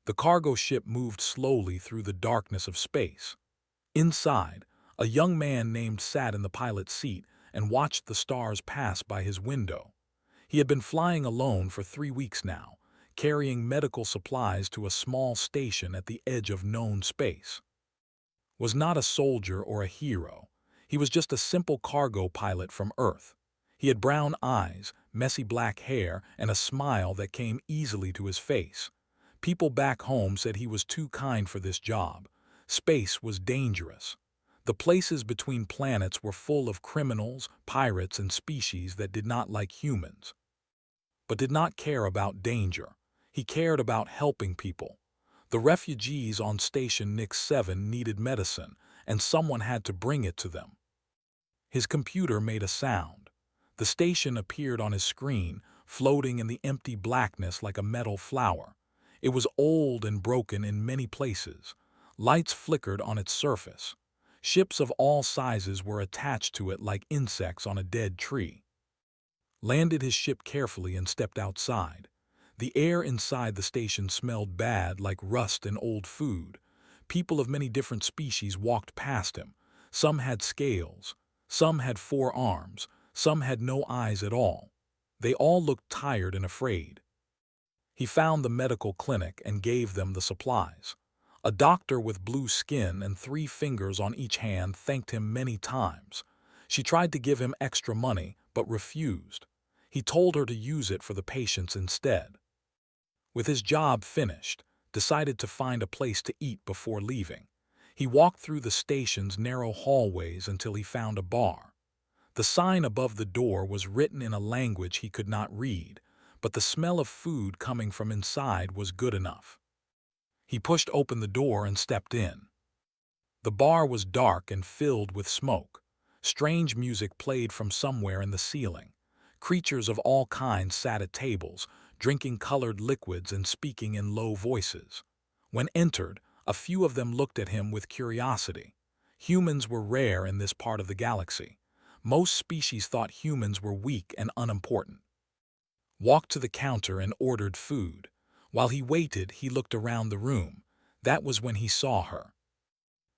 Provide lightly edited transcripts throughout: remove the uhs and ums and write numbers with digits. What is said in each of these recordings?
The cargo ship moved slowly through the darkness of space. Inside, a young man named sat in the pilot's seat and watched the stars pass by his window. He had been flying alone for 3 weeks now, carrying medical supplies to a small station at the edge of known space. Was not a soldier or a hero. He was just a simple cargo pilot from Earth. He had brown eyes, messy black hair, and a smile that came easily to his face. People back home said he was too kind for this job. Space was dangerous. The places between planets were full of criminals, pirates, and species that did not like humans, but did not care about danger. He cared about helping people. The refugees on Station Nix 7 needed medicine, and someone had to bring it to them. His computer made a sound. The station appeared on his screen, floating in the empty blackness like a metal flower. It was old and broken in many places. Lights flickered on its surface. Ships of all sizes were attached to it like insects on a dead tree. Landed his ship carefully and stepped outside. The air inside the station smelled bad, like rust and old food. People of many different species walked past him. Some had scales, some had 4 arms, some had no eyes at all. They all looked tired and afraid. He found the medical clinic and gave them the supplies. A doctor with blue skin and 3 fingers on each hand thanked him many times. She tried to give him extra money, but refused. He told her to use it for the patients instead. With his job finished, decided to find a place to eat before leaving. He walked through the station's narrow hallways until he found a bar. The sign above the door was written in a language he could not read, but the smell of food coming from inside was good enough. He pushed open the door and stepped in. The bar was dark and filled with smoke. Strange music played from somewhere in the ceiling. Creatures of all kinds sat at tables, drinking colored liquids and speaking in low voices. When entered, a few of them looked at him with curiosity. Humans were rare in this part of the galaxy. Most species thought humans were weak and unimportant. Walked to the counter and ordered food. While he waited, he looked around the room. That was when he saw her.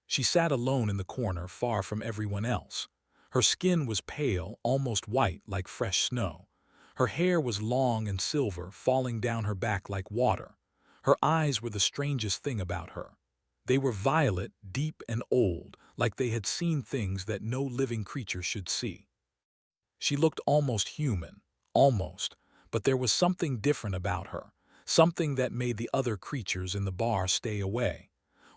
She sat alone in the corner, far from everyone else. Her skin was pale, almost white, like fresh snow. Her hair was long and silver, falling down her back like water. Her eyes were the strangest thing about her. They were violet, deep and old, like they had seen things that no living creature should see. She looked almost human, almost, but there was something different about her, something that made the other creatures in the bar stay away.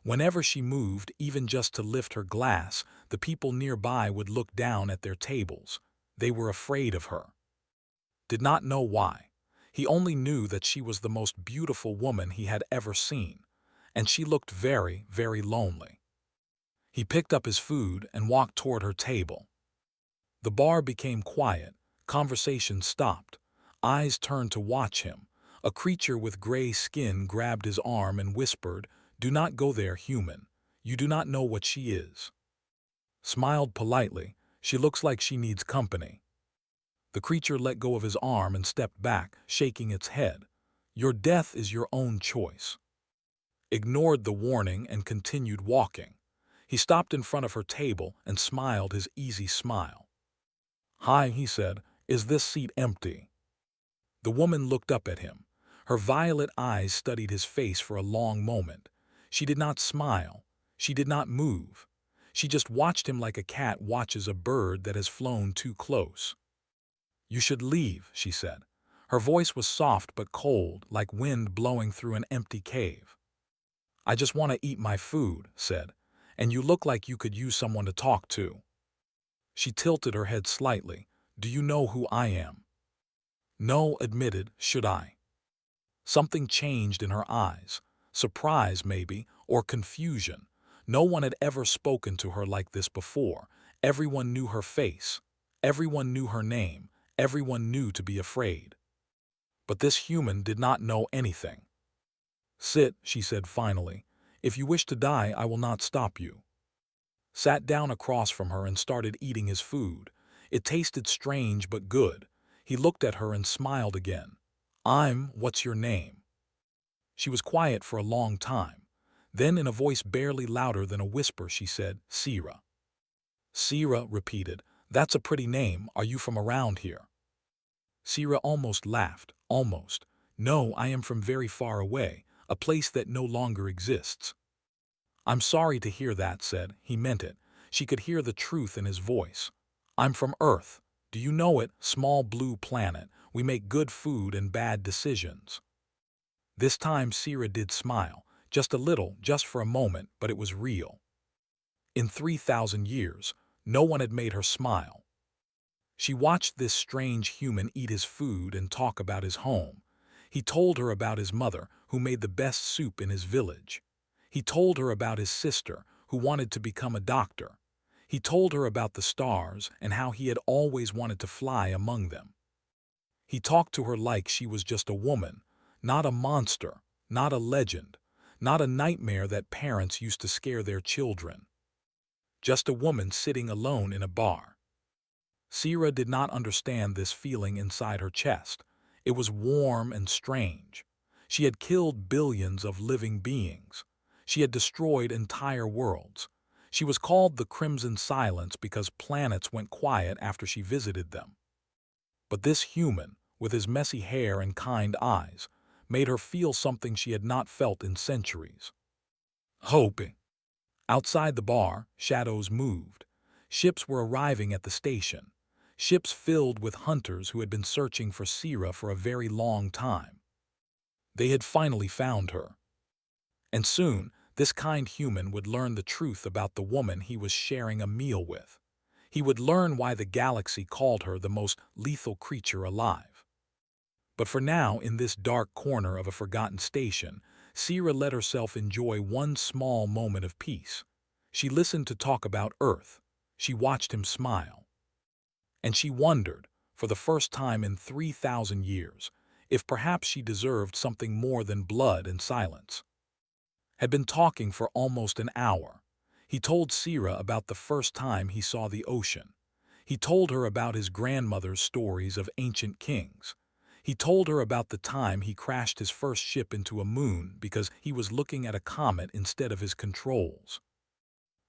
Whenever she moved, even just to lift her glass, the people nearby would look down at their tables. They were afraid of her. Did not know why. He only knew that she was the most beautiful woman he had ever seen, and she looked very, very lonely. He picked up his food and walked toward her table. The bar became quiet. Conversation stopped. Eyes turned to watch him. A creature with gray skin grabbed his arm and whispered, "Do not go there, human. You do not know what she is." Smiled politely. "She looks like she needs company." The creature let go of his arm and stepped back, shaking its head. "Your death is your own choice." Ignored the warning and continued walking. He stopped in front of her table and smiled his easy smile. "Hi," he said, "is this seat empty?" The woman looked up at him. Her violet eyes studied his face for a long moment. She did not smile. She did not move. She just watched him like a cat watches a bird that has flown too close. "You should leave," she said. Her voice was soft but cold, like wind blowing through an empty cave. "I just want to eat my food," said, "and you look like you could use someone to talk to." She tilted her head slightly. "Do you know who I am?" "No," admitted. "Should I?" Something changed in her eyes. Surprise, maybe, or confusion. No one had ever spoken to her like this before. Everyone knew her face. Everyone knew her name. Everyone knew to be afraid. But this human did not know anything. "Sit," she said finally. "If you wish to die, I will not stop you." Sat down across from her and started eating his food. It tasted strange but good. He looked at her and smiled again. "What's your name?" She was quiet for a long time. Then, in a voice barely louder than a whisper, she said, "Sira." Sira repeated, "That's a pretty name. Are you from around here?" Sira almost laughed. "Almost. No, I am from very far away, a place that no longer exists." "I'm sorry to hear that," said. He meant it. She could hear the truth in his voice. "I'm from Earth. Do you know it? Small blue planet. We make good food and bad decisions." This time Sira did smile. Just a little, just for a moment, but it was real. In 3,000 years, no one had made her smile. She watched this strange human eat his food and talk about his home. He told her about his mother, who made the best soup in his village. He told her about his sister, who wanted to become a doctor. He told her about the stars and how he had always wanted to fly among them. He talked to her like she was just a woman, not a monster, not a legend, not a nightmare that parents used to scare their children. Just a woman sitting alone in a bar. Sira did not understand this feeling inside her chest. It was warm and strange. She had killed billions of living beings. She had destroyed entire worlds. She was called the Crimson Silence because planets went quiet after she visited them. But this human, with his messy hair and kind eyes, made her feel something she had not felt in centuries. Hoping. Outside the bar, shadows moved. Ships were arriving at the station. Ships filled with hunters who had been searching for Sira for a very long time. They had finally found her. And soon, this kind human would learn the truth about the woman he was sharing a meal with. He would learn why the galaxy called her the most lethal creature alive. But for now, in this dark corner of a forgotten station, Sira let herself enjoy one small moment of peace. She listened to talk about Earth. She watched him smile. And she wondered, for the first time in 3,000 years, if perhaps she deserved something more than blood and silence. Had been talking for almost an hour. He told Sira about the first time he saw the ocean. He told her about his grandmother's stories of ancient kings. He told her about the time he crashed his first ship into a moon because he was looking at a comet instead of his controls.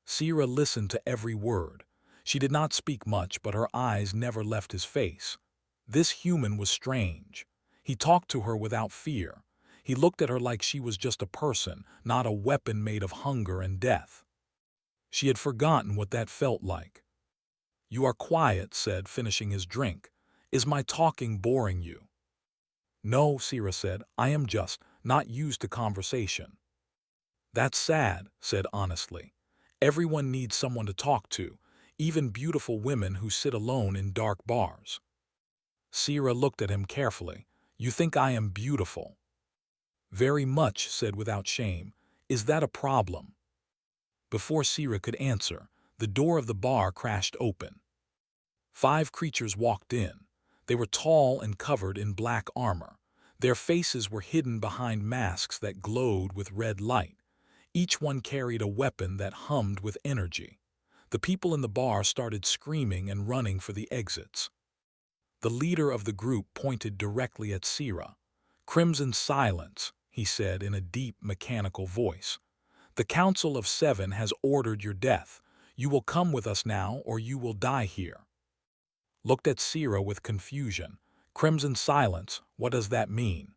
Sira listened to every word. She did not speak much, but her eyes never left his face. This human was strange. He talked to her without fear. He looked at her like she was just a person, not a weapon made of hunger and death. She had forgotten what that felt like. "You are quiet," said, finishing his drink. "Is my talking boring you?" "No," Sira said, "I am just not used to conversation." "That's sad," said honestly. "Everyone needs someone to talk to, even beautiful women who sit alone in dark bars." Sira looked at him carefully. "You think I am beautiful?" "Very much," said without shame. "Is that a problem?" Before Sira could answer, the door of the bar crashed open. 5 creatures walked in. They were tall and covered in black armor. Their faces were hidden behind masks that glowed with red light. Each one carried a weapon that hummed with energy. The people in the bar started screaming and running for the exits. The leader of the group pointed directly at Sira. "Crimson Silence," he said in a deep, mechanical voice. "The Council of 7 has ordered your death. You will come with us now, or you will die here." Looked at Sira with confusion. "Crimson Silence, what does that mean?"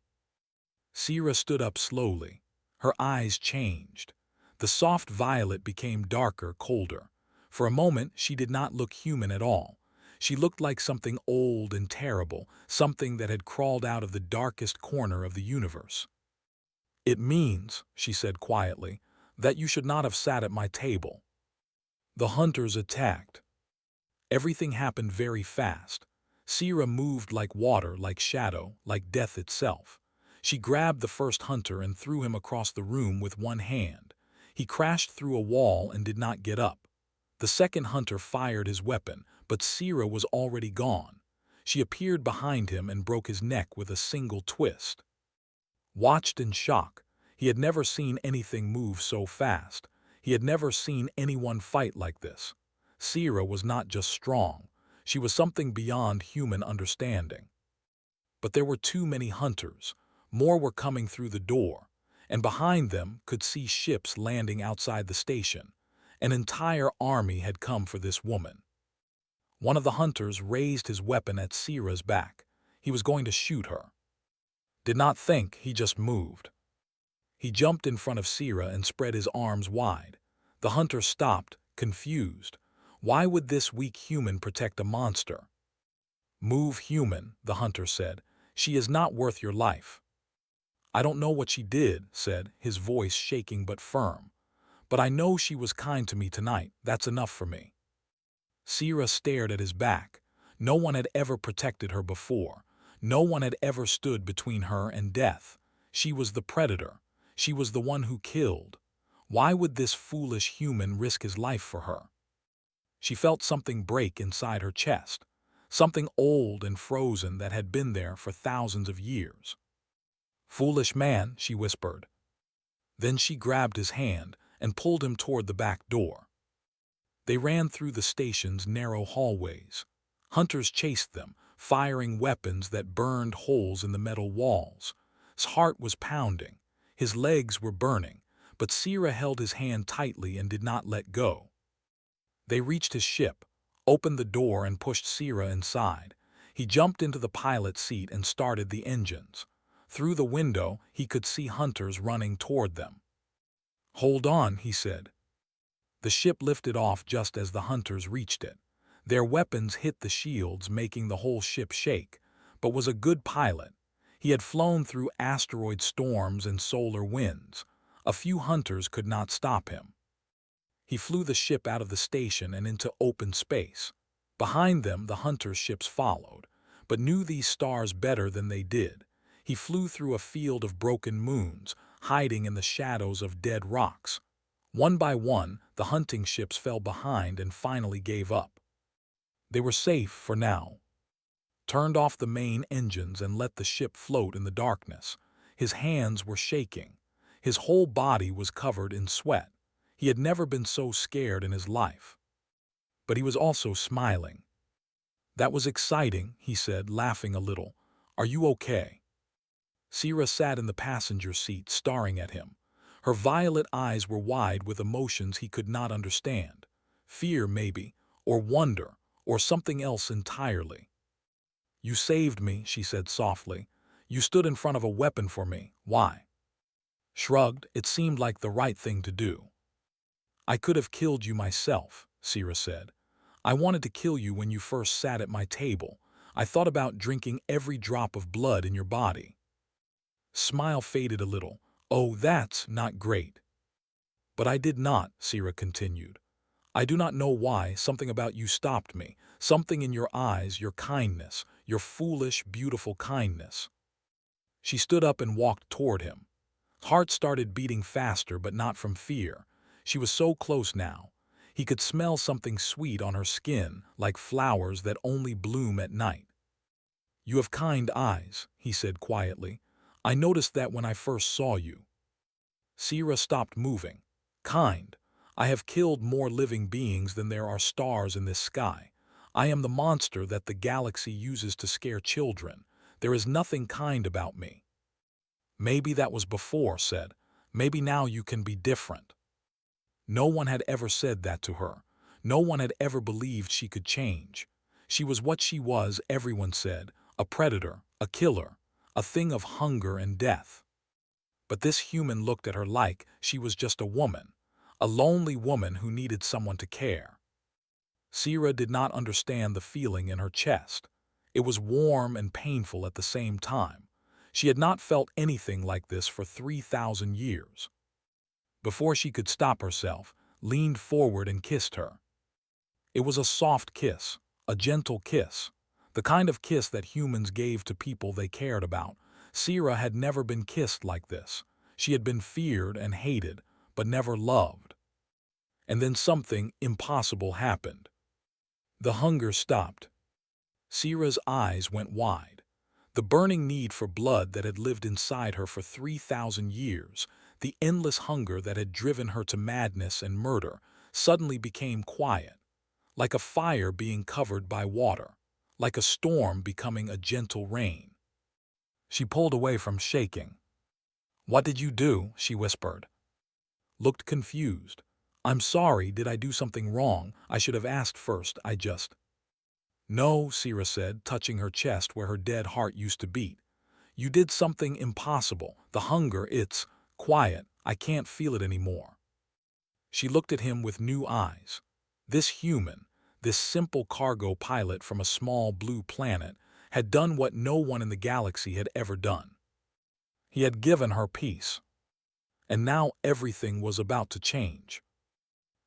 Sira stood up slowly. Her eyes changed. The soft violet became darker, colder. For a moment, she did not look human at all. She looked like something old and terrible, something that had crawled out of the darkest corner of the universe. "It means," she said quietly, "that you should not have sat at my table." The hunters attacked. Everything happened very fast. Sira moved like water, like shadow, like death itself. She grabbed the first hunter and threw him across the room with one hand. He crashed through a wall and did not get up. The second hunter fired his weapon, but Sira was already gone. She appeared behind him and broke his neck with a single twist. Watched in shock. He had never seen anything move so fast. He had never seen anyone fight like this. Sira was not just strong. She was something beyond human understanding. But there were too many hunters. More were coming through the door. and behind them could see ships landing outside the station. An entire army had come for this woman. One of the hunters raised his weapon at Sira's back. He was going to shoot her. Did not think, he just moved. He jumped in front of Sira and spread his arms wide. The hunter stopped, confused. Why would this weak human protect a monster? "Move, human," the hunter said. "She is not worth your life." "I don't know what she did," said, his voice shaking but firm. "But I know she was kind to me tonight. That's enough for me." Sira stared at his back. No one had ever protected her before. No one had ever stood between her and death. She was the predator. She was the one who killed. Why would this foolish human risk his life for her? She felt something break inside her chest, something old and frozen that had been there for thousands of years. "Foolish man," she whispered. Then she grabbed his hand and pulled him toward the back door. They ran through the station's narrow hallways. Hunters chased them, firing weapons that burned holes in the metal walls. His heart was pounding. His legs were burning, but Sira held his hand tightly and did not let go. They reached his ship, opened the door and pushed Sira inside. He jumped into the pilot's seat and started the engines. Through the window, he could see hunters running toward them. "Hold on," he said. The ship lifted off just as the hunters reached it. Their weapons hit the shields, making the whole ship shake, but was a good pilot. He had flown through asteroid storms and solar winds. A few hunters could not stop him. He flew the ship out of the station and into open space. Behind them, the hunters' ships followed, but knew these stars better than they did. He flew through a field of broken moons, hiding in the shadows of dead rocks. One by one, the hunting ships fell behind and finally gave up. They were safe for now. Turned off the main engines and let the ship float in the darkness. His hands were shaking. His whole body was covered in sweat. He had never been so scared in his life. But he was also smiling. "That was exciting," he said, laughing a little. "Are you okay?" Sira sat in the passenger seat, staring at him. Her violet eyes were wide with emotions he could not understand. Fear, maybe, or wonder, or something else entirely. "You saved me," she said softly. "You stood in front of a weapon for me. Why?" Shrugged. "It seemed like the right thing to do." "I could have killed you myself," Sira said. "I wanted to kill you when you first sat at my table. I thought about drinking every drop of blood in your body." Smile faded a little. "Oh, that's not great." "But I did not," Sira continued. "I do not know why. Something about you stopped me. Something in your eyes, your kindness, your foolish, beautiful kindness." She stood up and walked toward him. Heart started beating faster, but not from fear. She was so close now. He could smell something sweet on her skin, like flowers that only bloom at night. "You have kind eyes," he said quietly. "I noticed that when I first saw you." Sira stopped moving. "Kind. I have killed more living beings than there are stars in this sky. I am the monster that the galaxy uses to scare children. There is nothing kind about me." "Maybe that was before," said. "Maybe now you can be different." No one had ever said that to her. No one had ever believed she could change. She was what she was, everyone said, a predator, a killer, a thing of hunger and death. But this human looked at her like she was just a woman, a lonely woman who needed someone to care. Sira did not understand the feeling in her chest. It was warm and painful at the same time. She had not felt anything like this for 3,000 years. Before she could stop herself, leaned forward and kissed her. It was a soft kiss, a gentle kiss, the kind of kiss that humans gave to people they cared about. Sira had never been kissed like this. She had been feared and hated, but never loved. And then something impossible happened. The hunger stopped. Sira's eyes went wide. The burning need for blood that had lived inside her for 3,000 years, the endless hunger that had driven her to madness and murder, suddenly became quiet, like a fire being covered by water, like a storm becoming a gentle rain. She pulled away from shaking. "What did you do?" she whispered. Looked confused. "I'm sorry, did I do something wrong? I should have asked first, I just—" "No," Sira said, touching her chest where her dead heart used to beat. "You did something impossible. The hunger, it's quiet. I can't feel it anymore." She looked at him with new eyes. This human, this simple cargo pilot from a small blue planet, had done what no one in the galaxy had ever done. He had given her peace. And now everything was about to change.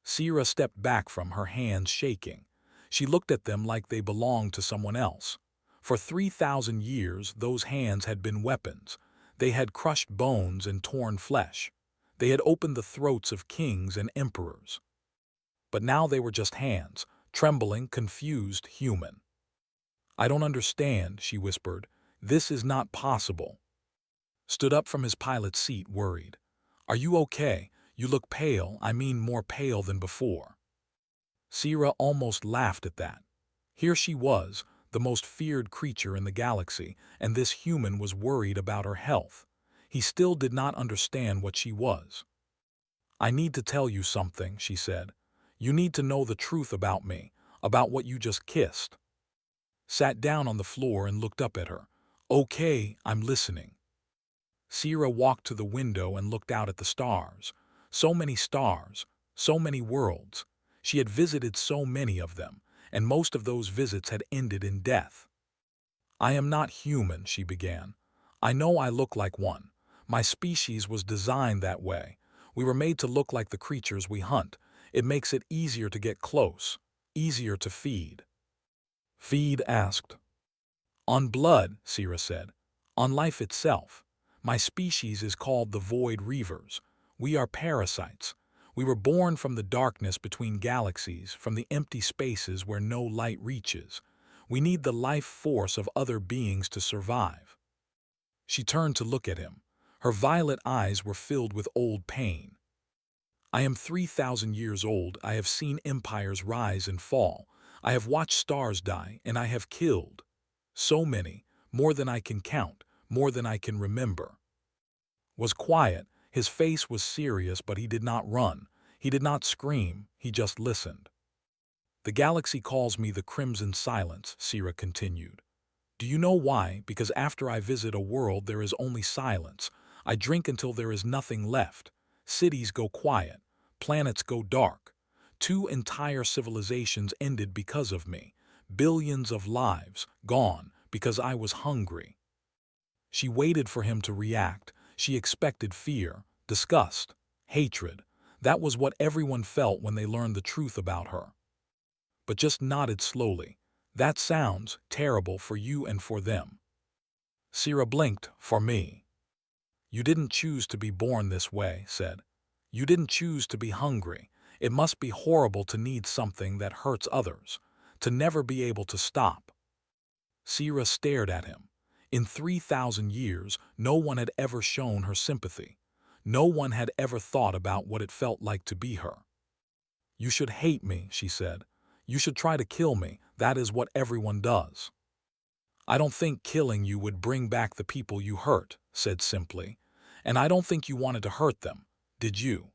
Sira stepped back from her, hands shaking. She looked at them like they belonged to someone else. For 3,000 years, those hands had been weapons. They had crushed bones and torn flesh. They had opened the throats of kings and emperors. But now they were just hands, trembling, confused, human. "I don't understand," she whispered. "This is not possible." Stood up from his pilot's seat, worried. "Are you okay? You look pale, I mean more pale than before." Sira almost laughed at that. Here she was, the most feared creature in the galaxy, and this human was worried about her health. He still did not understand what she was. "I need to tell you something," she said. "You need to know the truth about me, about what you just kissed." Sat down on the floor and looked up at her. "Okay, I'm listening." Sira walked to the window and looked out at the stars. So many stars, so many worlds. She had visited so many of them, and most of those visits had ended in death. "I am not human," she began. "I know I look like one. My species was designed that way. We were made to look like the creatures we hunt. It makes it easier to get close, easier to feed." "Feed?" asked. "On blood," Sira said. "On life itself. My species is called the Void Reavers. We are parasites. We were born from the darkness between galaxies, from the empty spaces where no light reaches. We need the life force of other beings to survive." She turned to look at him. Her violet eyes were filled with old pain. "I am 3,000 years old. I have seen empires rise and fall. I have watched stars die, and I have killed. So many, more than I can count, more than I can remember." Was quiet. His face was serious, but he did not run. He did not scream. He just listened. "The galaxy calls me the Crimson Silence," Sira continued. "Do you know why? Because after I visit a world there is only silence. I drink until there is nothing left. Cities go quiet. Planets go dark. 2 entire civilizations ended because of me. Billions of lives gone because I was hungry." She waited for him to react. She expected fear, disgust, hatred. That was what everyone felt when they learned the truth about her. But just nodded slowly. "That sounds terrible for you and for them." Sira blinked. "For me." "You didn't choose to be born this way," said. "You didn't choose to be hungry. It must be horrible to need something that hurts others, to never be able to stop." Sira stared at him. In 3,000 years, no one had ever shown her sympathy. No one had ever thought about what it felt like to be her. "You should hate me," she said. "You should try to kill me. That is what everyone does." "I don't think killing you would bring back the people you hurt," said simply. "And I don't think you wanted to hurt them, did you?"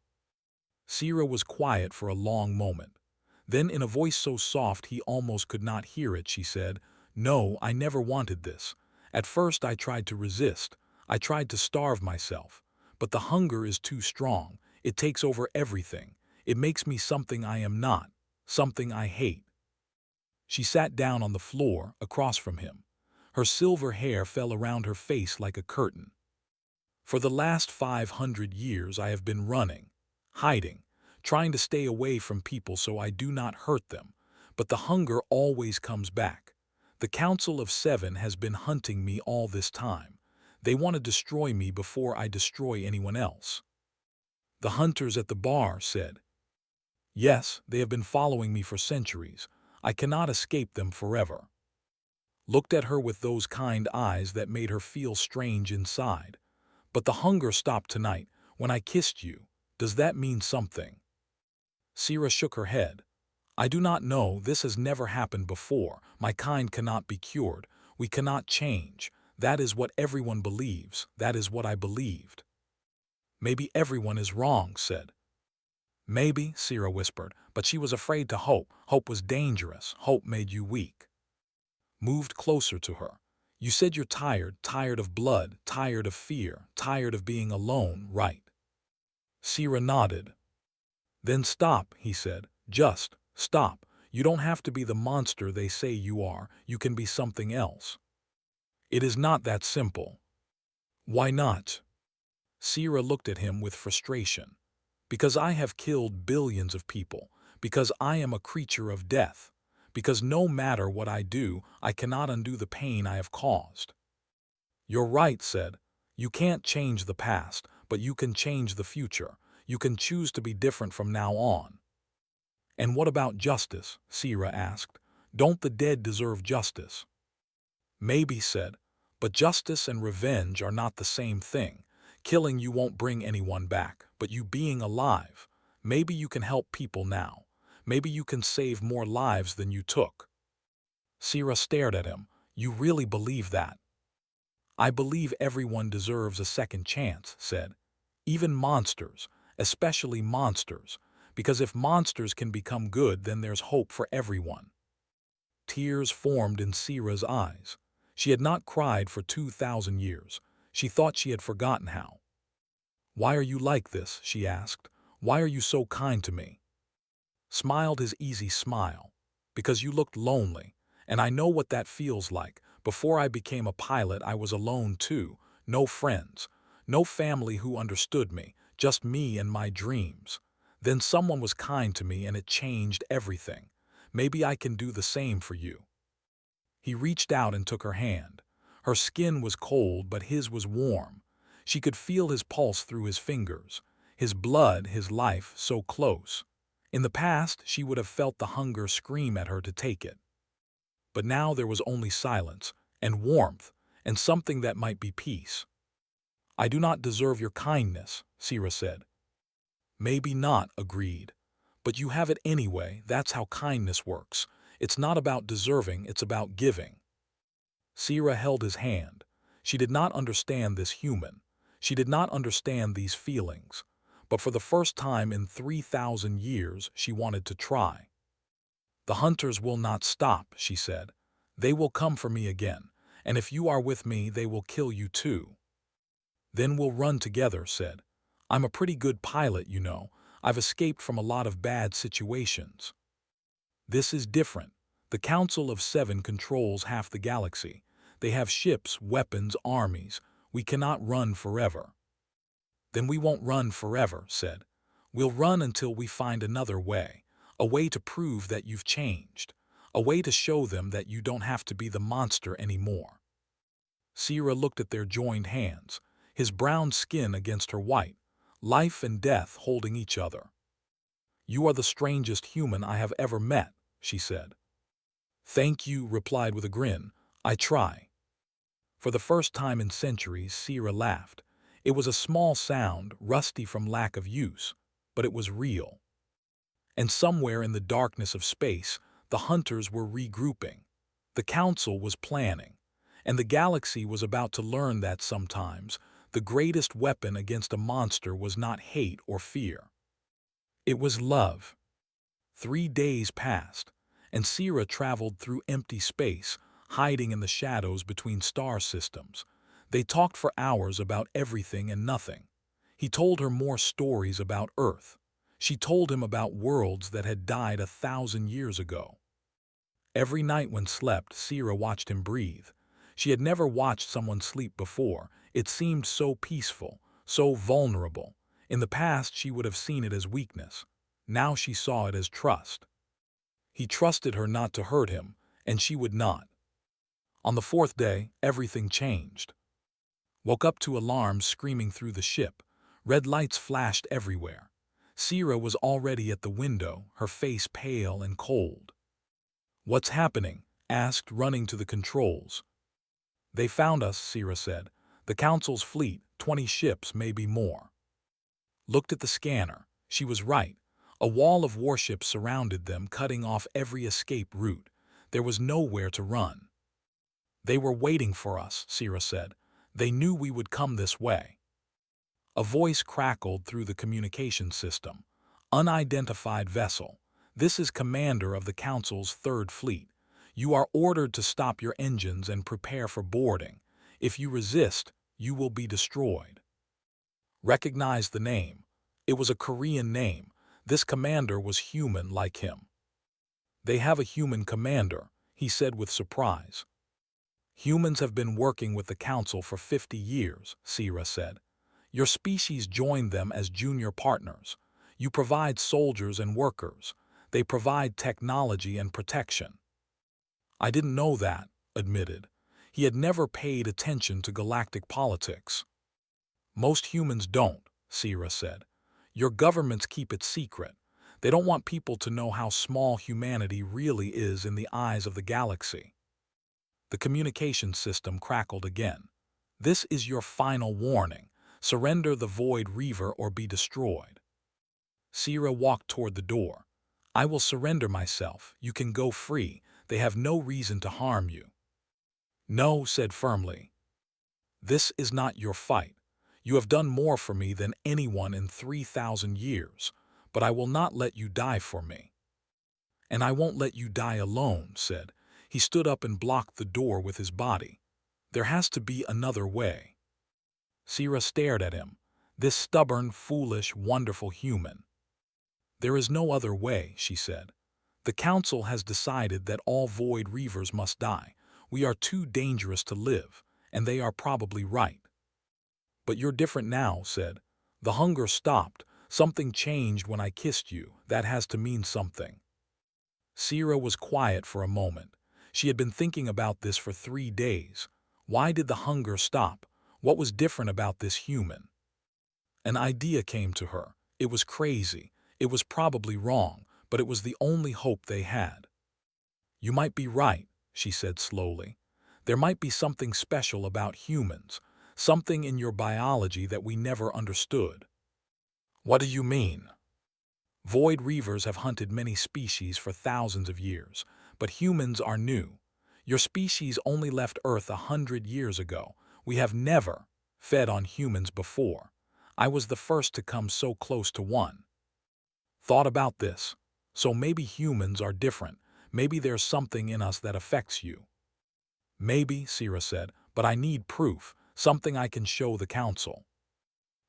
Sira was quiet for a long moment. Then, in a voice so soft he almost could not hear it, she said, "No, I never wanted this. At first I tried to resist. I tried to starve myself. But the hunger is too strong. It takes over everything. It makes me something I am not, something I hate." She sat down on the floor, across from him. Her silver hair fell around her face like a curtain. "For the last 500 years I have been running, hiding, trying to stay away from people so I do not hurt them. But the hunger always comes back. The Council of Seven has been hunting me all this time. They want to destroy me before I destroy anyone else." "The hunters at the bar said." "Yes, they have been following me for centuries. I cannot escape them forever." Looked at her with those kind eyes that made her feel strange inside. "But the hunger stopped tonight, when I kissed you. Does that mean something?" Sira shook her head. "I do not know. This has never happened before. My kind cannot be cured. We cannot change. That is what everyone believes. That is what I believed." Maybe everyone is wrong, said. Maybe, Sierra whispered, but she was afraid to hope. Hope was dangerous. Hope made you weak. Moved closer to her. You said you're tired, tired of blood, tired of fear, tired of being alone, right? Sierra nodded. Then stop, he said. Just stop. You don't have to be the monster they say you are. You can be something else. It is not that simple. Why not? Sierra looked at him with frustration. Because I have killed billions of people. Because I am a creature of death. Because no matter what I do, I cannot undo the pain I have caused. You're right, said. You can't change the past, but you can change the future. You can choose to be different from now on. And what about justice? Sierra asked. Don't the dead deserve justice? Maybe, said. But justice and revenge are not the same thing. Killing you won't bring anyone back, but you being alive. Maybe you can help people now. Maybe you can save more lives than you took. Sierra stared at him. You really believe that? I believe everyone deserves a second chance, said. Even monsters, especially monsters, because if monsters can become good, then there's hope for everyone. Tears formed in Sierra's eyes. She had not cried for 2,000 years. She thought she had forgotten how. Why are you like this? She asked. Why are you so kind to me? Smiled his easy smile. Because you looked lonely, and I know what that feels like. Before I became a pilot, I was alone too. No friends, no family who understood me, just me and my dreams. Then someone was kind to me and it changed everything. Maybe I can do the same for you. He reached out and took her hand. Her skin was cold, but his was warm. She could feel his pulse through his fingers, his blood, his life, so close. In the past, she would have felt the hunger scream at her to take it. But now there was only silence, and warmth, and something that might be peace. I do not deserve your kindness, Sierra said. Maybe not, agreed. But you have it anyway. That's how kindness works. It's not about deserving, it's about giving. Sierra held his hand. She did not understand this human. She did not understand these feelings. But for the first time in 3,000 years, she wanted to try. The hunters will not stop, she said. They will come for me again, and if you are with me, they will kill you too. Then we'll run together, said. I'm a pretty good pilot, you know. I've escaped from a lot of bad situations. This is different. The Council of Seven controls half the galaxy. They have ships, weapons, armies. We cannot run forever. Then we won't run forever, said. We'll run until we find another way, a way to prove that you've changed, a way to show them that you don't have to be the monster anymore. Sierra looked at their joined hands, his brown skin against her white, life and death holding each other. You are the strangest human I have ever met, she said. Thank you, replied with a grin. I try. For the first time in centuries, Sierra laughed. It was a small sound, rusty from lack of use, but it was real. And somewhere in the darkness of space, the hunters were regrouping. The council was planning, and the galaxy was about to learn that sometimes the greatest weapon against a monster was not hate or fear. It was love. 3 days passed, and Sierra traveled through empty space, hiding in the shadows between star systems. They talked for hours about everything and nothing. He told her more stories about Earth. She told him about worlds that had died 1,000 years ago. Every night when slept, Sierra watched him breathe. She had never watched someone sleep before. It seemed so peaceful, so vulnerable. In the past, she would have seen it as weakness. Now she saw it as trust. He trusted her not to hurt him, and she would not. On the 4th day, everything changed. Woke up to alarms screaming through the ship. Red lights flashed everywhere. Sierra was already at the window, her face pale and cold. What's happening? Asked, running to the controls. They found us, Sierra said. The Council's fleet, 20 ships, maybe more. Looked at the scanner. She was right. A wall of warships surrounded them, cutting off every escape route. There was nowhere to run. They were waiting for us, Sierra said. They knew we would come this way. A voice crackled through the communication system. Unidentified vessel. This is Commander of the Council's Third Fleet. You are ordered to stop your engines and prepare for boarding. If you resist, you will be destroyed. Recognized the name. It was a Korean name. This commander was human like him. They have a human commander, he said with surprise. Humans have been working with the Council for 50 years, Sira said. Your species joined them as junior partners. You provide soldiers and workers. They provide technology and protection. I didn't know that, admitted. He had never paid attention to galactic politics. Most humans don't, Sira said. Your governments keep it secret. They don't want people to know how small humanity really is in the eyes of the galaxy. The communication system crackled again. This is your final warning. Surrender the Void Reaver or be destroyed. Sira walked toward the door. I will surrender myself. You can go free. They have no reason to harm you. No, said firmly. This is not your fight. You have done more for me than anyone in 3,000 years, but I will not let you die for me. And I won't let you die alone, said. He stood up and blocked the door with his body. There has to be another way. Sira stared at him. This stubborn, foolish, wonderful human. There is no other way, she said. The Council has decided that all Void Reavers must die. We are too dangerous to live, and they are probably right. But you're different now, said. The hunger stopped. Something changed when I kissed you. That has to mean something. Sira was quiet for a moment. She had been thinking about this for 3 days. Why did the hunger stop? What was different about this human? An idea came to her. It was crazy. It was probably wrong, but it was the only hope they had. You might be right, she said slowly. There might be something special about humans, something in your biology that we never understood. What do you mean? Void Reavers have hunted many species for thousands of years, but humans are new. Your species only left Earth 100 years ago. We have never fed on humans before. I was the first to come so close to one. Thought about this. So maybe humans are different. Maybe there's something in us that affects you. Maybe, Sira said, but I need proof, something I can show the Council.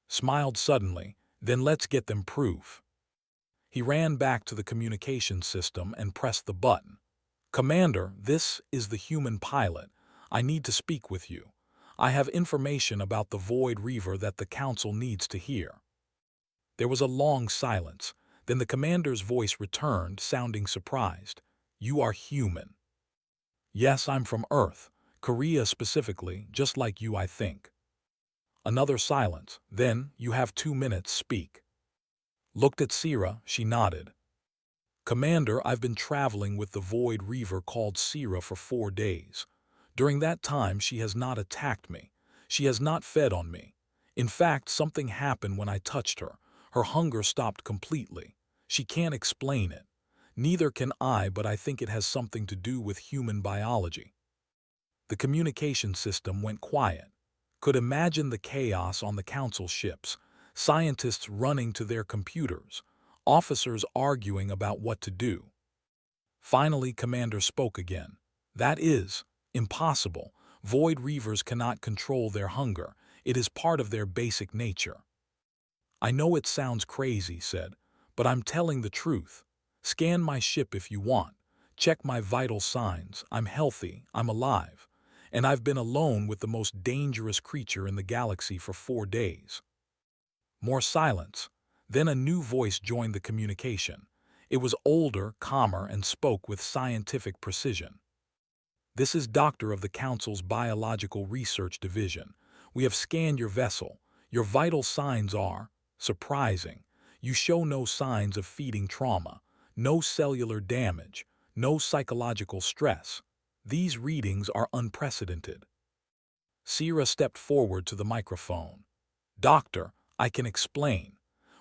Smiled suddenly, then let's get them proof. He ran back to the communication system and pressed the button. Commander, this is the human pilot. I need to speak with you. I have information about the Void Reaver that the Council needs to hear. There was a long silence. Then the commander's voice returned, sounding surprised. You are human. Yes, I'm from Earth, Korea specifically, just like you, I think. Another silence. Then, you have 2 minutes, speak. Looked at Sira, she nodded. Commander, I've been traveling with the Void Reaver called Sira for 4 days. During that time, she has not attacked me. She has not fed on me. In fact, something happened when I touched her. Her hunger stopped completely. She can't explain it. Neither can I, but I think it has something to do with human biology. The communication system went quiet. Could imagine the chaos on the Council ships, scientists running to their computers, officers arguing about what to do. Finally, Commander spoke again. That is impossible. Void Reavers cannot control their hunger. It is part of their basic nature. I know it sounds crazy, said, but I'm telling the truth. Scan my ship if you want. Check my vital signs. I'm healthy. I'm alive. And I've been alone with the most dangerous creature in the galaxy for 4 days. More silence. Then a new voice joined the communication. It was older, calmer, and spoke with scientific precision. This is Doctor of the Council's Biological Research Division. We have scanned your vessel. Your vital signs are surprising. You show no signs of feeding trauma, no cellular damage, no psychological stress. These readings are unprecedented. Sira stepped forward to the microphone. Doctor, I can explain.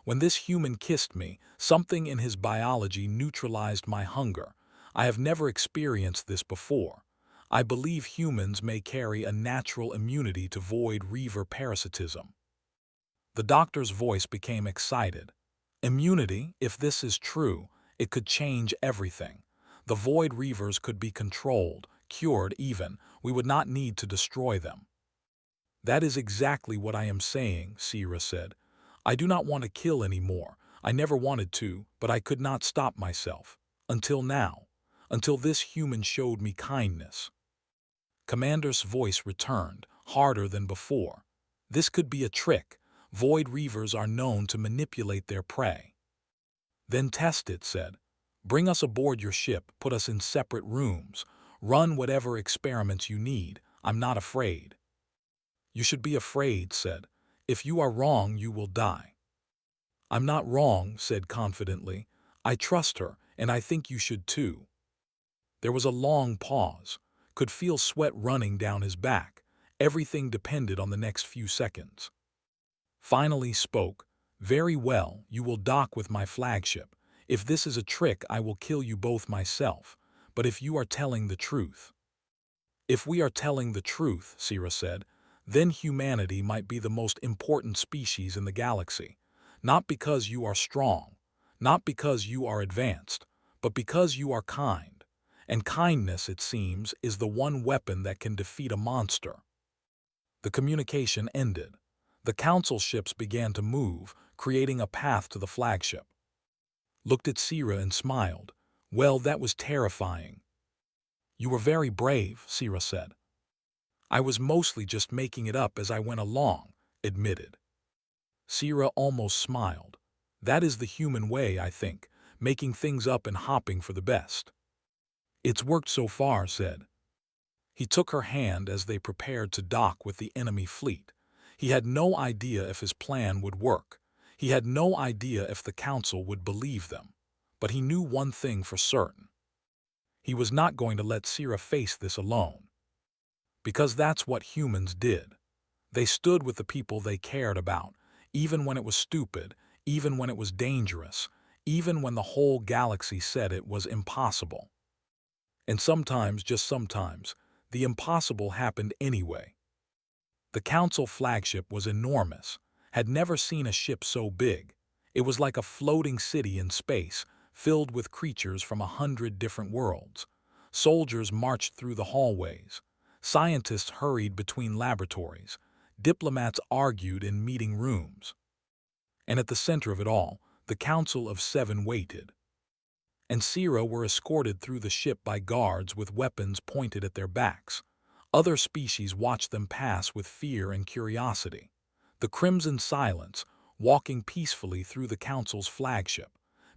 When this human kissed me, something in his biology neutralized my hunger. I have never experienced this before. I believe humans may carry a natural immunity to Void Reaver parasitism. The doctor's voice became excited. Immunity, if this is true, it could change everything. The Void Reavers could be controlled, cured even. We would not need to destroy them. That is exactly what I am saying, Sira said. I do not want to kill anymore. I never wanted to, but I could not stop myself. Until now. Until this human showed me kindness. Commander's voice returned, harder than before. This could be a trick. Void Reavers are known to manipulate their prey. Then test it, said. Bring us aboard your ship, put us in separate rooms. Run whatever experiments you need. I'm not afraid. You should be afraid, said. If you are wrong, you will die. I'm not wrong, said confidently. I trust her, and I think you should too. There was a long pause. Could feel sweat running down his back. Everything depended on the next few seconds. Finally spoke. Very well, you will dock with my flagship. If this is a trick, I will kill you both myself. But if you are telling the truth. If we are telling the truth, Sira said, then humanity might be the most important species in the galaxy. Not because you are strong, not because you are advanced, but because you are kind. And kindness, it seems, is the one weapon that can defeat a monster. The communication ended. The council ships began to move, creating a path to the flagship. Looked at Sira and smiled. Well, that was terrifying. You were very brave, Sira said. I was mostly just making it up as I went along, admitted. Sira almost smiled. That is the human way, I think, making things up and hopping for the best. It's worked so far, said. He took her hand as they prepared to dock with the enemy fleet. He had no idea if his plan would work. He had no idea if the council would believe them. But he knew one thing for certain. He was not going to let Sira face this alone. Because that's what humans did. They stood with the people they cared about, even when it was stupid, even when it was dangerous, even when the whole galaxy said it was impossible. And sometimes, just sometimes, the impossible happened anyway. The council flagship was enormous, had never seen a ship so big. It was like a floating city in space, filled with creatures from 100 different worlds. Soldiers marched through the hallways. Scientists hurried between laboratories. Diplomats argued in meeting rooms. And at the center of it all, the Council of Seven waited. And Sira were escorted through the ship by guards with weapons pointed at their backs. Other species watched them pass with fear and curiosity. The Crimson Silence, walking peacefully through the Council's flagship.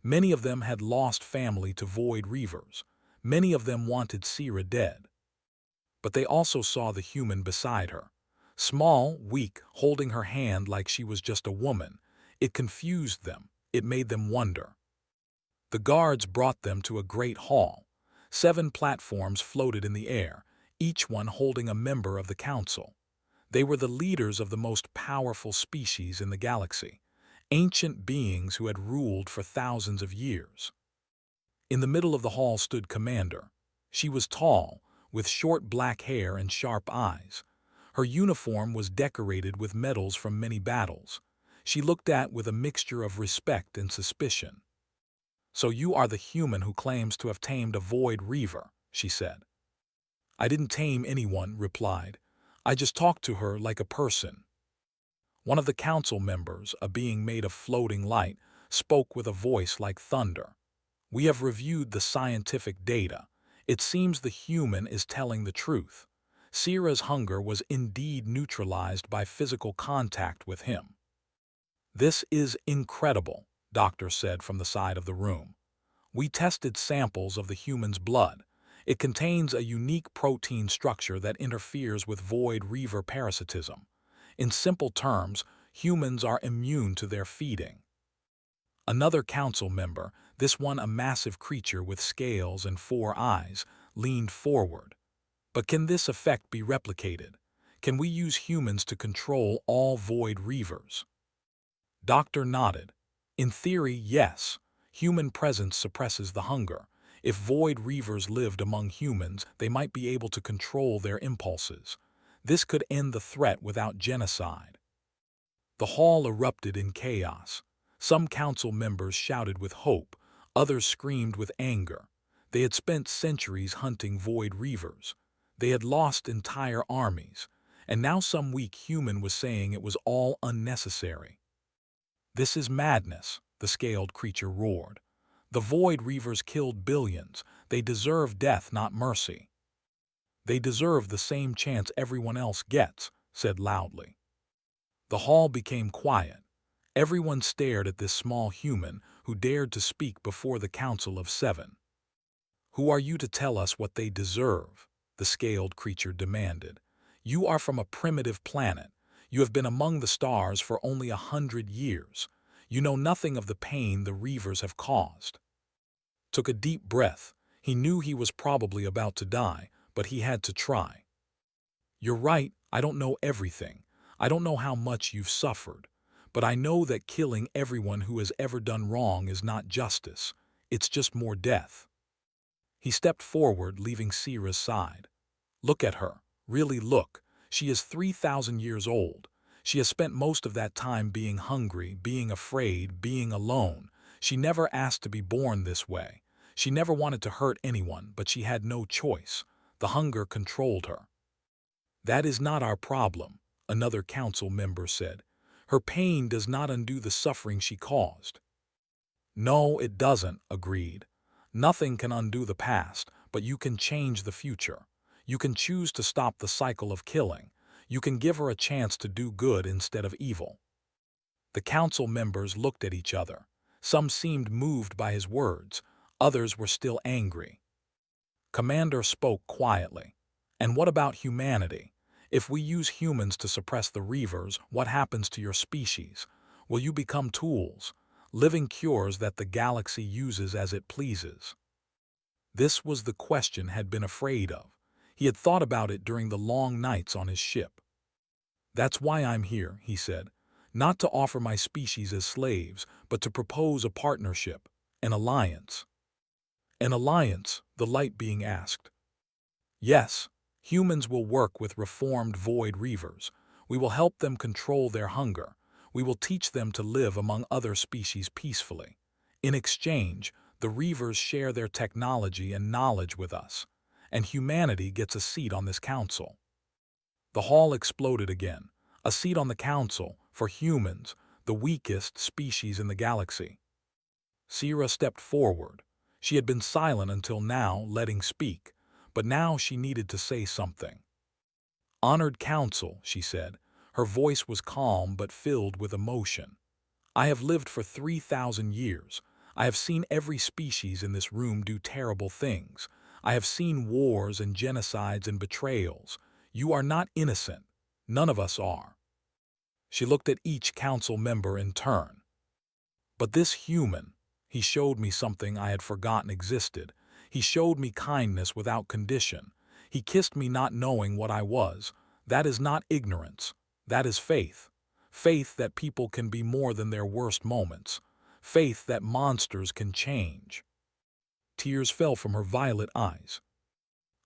Many of them had lost family to Void Reavers. Many of them wanted Sira dead. But they also saw the human beside her. Small, weak, holding her hand like she was just a woman. It confused them. It made them wonder. The guards brought them to a great hall. 7 platforms floated in the air, each one holding a member of the council. They were the leaders of the most powerful species in the galaxy, ancient beings who had ruled for thousands of years. In the middle of the hall stood Commander. She was tall, with short black hair and sharp eyes. Her uniform was decorated with medals from many battles. She looked at with a mixture of respect and suspicion. So you are the human who claims to have tamed a Void Reaver, she said. I didn't tame anyone, replied. I just talked to her like a person. One of the council members, a being made of floating light, spoke with a voice like thunder. We have reviewed the scientific data. It seems the human is telling the truth. Sira's hunger was indeed neutralized by physical contact with him. This is incredible, Doctor said from the side of the room. We tested samples of the human's blood. It contains a unique protein structure that interferes with Void Reaver parasitism. In simple terms, humans are immune to their feeding. Another council member, this one a massive creature with scales and 4 eyes, leaned forward. But can this effect be replicated? Can we use humans to control all Void Reavers? Doctor nodded. In theory, yes. Human presence suppresses the hunger. If Void Reavers lived among humans, they might be able to control their impulses. This could end the threat without genocide. The hall erupted in chaos. Some council members shouted with hope, others screamed with anger. They had spent centuries hunting void reavers. They had lost entire armies, and now some weak human was saying it was all unnecessary. "This is madness," the scaled creature roared. "The void reavers killed billions. They deserve death, not mercy." "They deserve the same chance everyone else gets," said loudly. The hall became quiet. Everyone stared at this small human who dared to speak before the Council of Seven. "Who are you to tell us what they deserve?" the scaled creature demanded. "You are from a primitive planet. You have been among the stars for only 100 years. You know nothing of the pain the Reavers have caused." Took a deep breath. He knew he was probably about to die, but he had to try. "You're right, I don't know everything. I don't know how much you've suffered. But I know that killing everyone who has ever done wrong is not justice. It's just more death." He stepped forward, leaving Sira's side. "Look at her. Really look. She is 3,000 years old. She has spent most of that time being hungry, being afraid, being alone. She never asked to be born this way. She never wanted to hurt anyone, but she had no choice. The hunger controlled her." "That is not our problem," another council member said. "Her pain does not undo the suffering she caused." "No, it doesn't," agreed. "Nothing can undo the past, but you can change the future. You can choose to stop the cycle of killing. You can give her a chance to do good instead of evil." The council members looked at each other. Some seemed moved by his words, others were still angry. Commander spoke quietly. "And what about humanity? If we use humans to suppress the Reavers, what happens to your species? Will you become tools, living cures that the galaxy uses as it pleases?" This was the question had been afraid of. He had thought about it during the long nights on his ship. "That's why I'm here," he said. "Not to offer my species as slaves, but to propose a partnership, an alliance." "An alliance?" the light being asked. "Yes. Humans will work with reformed void reavers. We will help them control their hunger. We will teach them to live among other species peacefully. In exchange, the reavers share their technology and knowledge with us, and humanity gets a seat on this council." The hall exploded again. A seat on the council for humans, the weakest species in the galaxy. Sira stepped forward. She had been silent until now, letting speak, but now she needed to say something. "Honored Council," she said. Her voice was calm but filled with emotion. "I have lived for 3,000 years. I have seen every species in this room do terrible things. I have seen wars and genocides and betrayals. You are not innocent. None of us are." She looked at each council member in turn. "But this human, he showed me something I had forgotten existed. He showed me kindness without condition. He kissed me not knowing what I was. That is not ignorance. That is faith. Faith that people can be more than their worst moments. Faith that monsters can change." Tears fell from her violet eyes.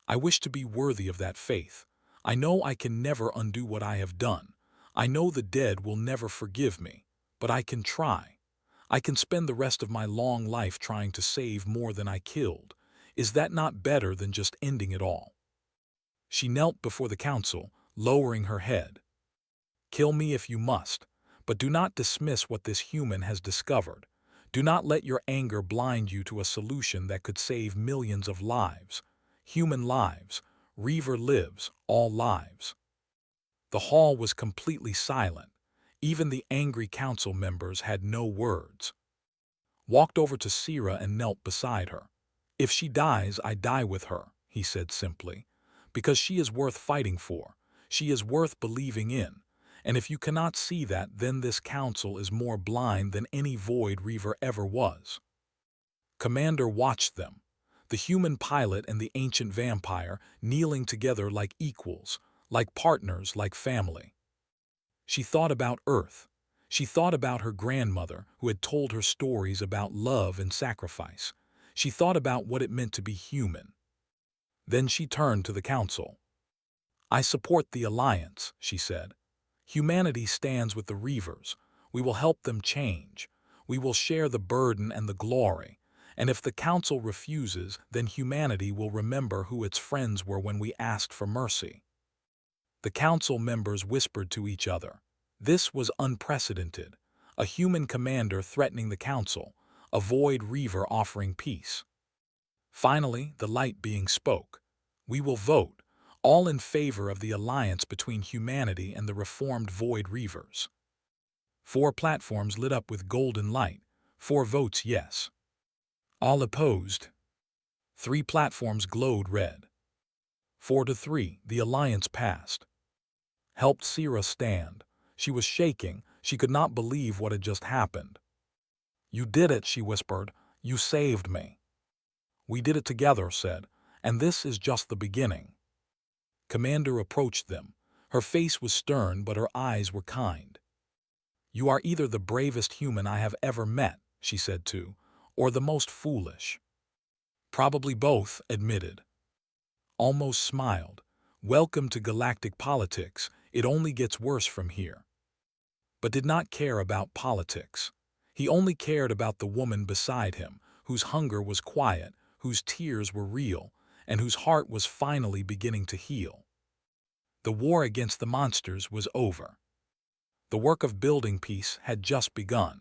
"I wish to be worthy of that faith. I know I can never undo what I have done. I know the dead will never forgive me, but I can try. I can spend the rest of my long life trying to save more than I killed. Is that not better than just ending it all?" She knelt before the council, lowering her head. "Kill me if you must, but do not dismiss what this human has discovered. Do not let your anger blind you to a solution that could save millions of lives. Human lives, Reaver lives, all lives." The hall was completely silent. Even the angry council members had no words. Walked over to Sira and knelt beside her. "If she dies, I die with her," he said simply. "Because she is worth fighting for. She is worth believing in. And if you cannot see that, then this council is more blind than any void reaver ever was." Commander watched them. The human pilot and the ancient vampire kneeling together like equals, like partners, like family. She thought about Earth. She thought about her grandmother who had told her stories about love and sacrifice. She thought about what it meant to be human. Then she turned to the council. "I support the alliance," she said. Humanity stands with the Reavers. We will help them change. We will share the burden and the glory. And if the Council refuses, then humanity will remember who its friends were when we asked for mercy. The Council members whispered to each other. This was unprecedented. A human commander threatening the Council, a void Reaver offering peace. Finally, the light being spoke. We will vote, all in favor of the alliance between humanity and the reformed void Reavers. 4 platforms lit up with golden light, 4 votes yes. All opposed. 3 platforms glowed red. 4-3, the alliance passed. Helped Sierra stand. She was shaking. She could not believe what had just happened. You did it, she whispered. You saved me. We did it together, said, and this is just the beginning. Commander approached them. Her face was stern, but her eyes were kind. You are either the bravest human I have ever met, she said too, or the most foolish. Probably both, admitted. Almost smiled. Welcome to galactic politics. It only gets worse from here. But did not care about politics. He only cared about the woman beside him, whose hunger was quiet, whose tears were real, and whose heart was finally beginning to heal. The war against the monsters was over. The work of building peace had just begun.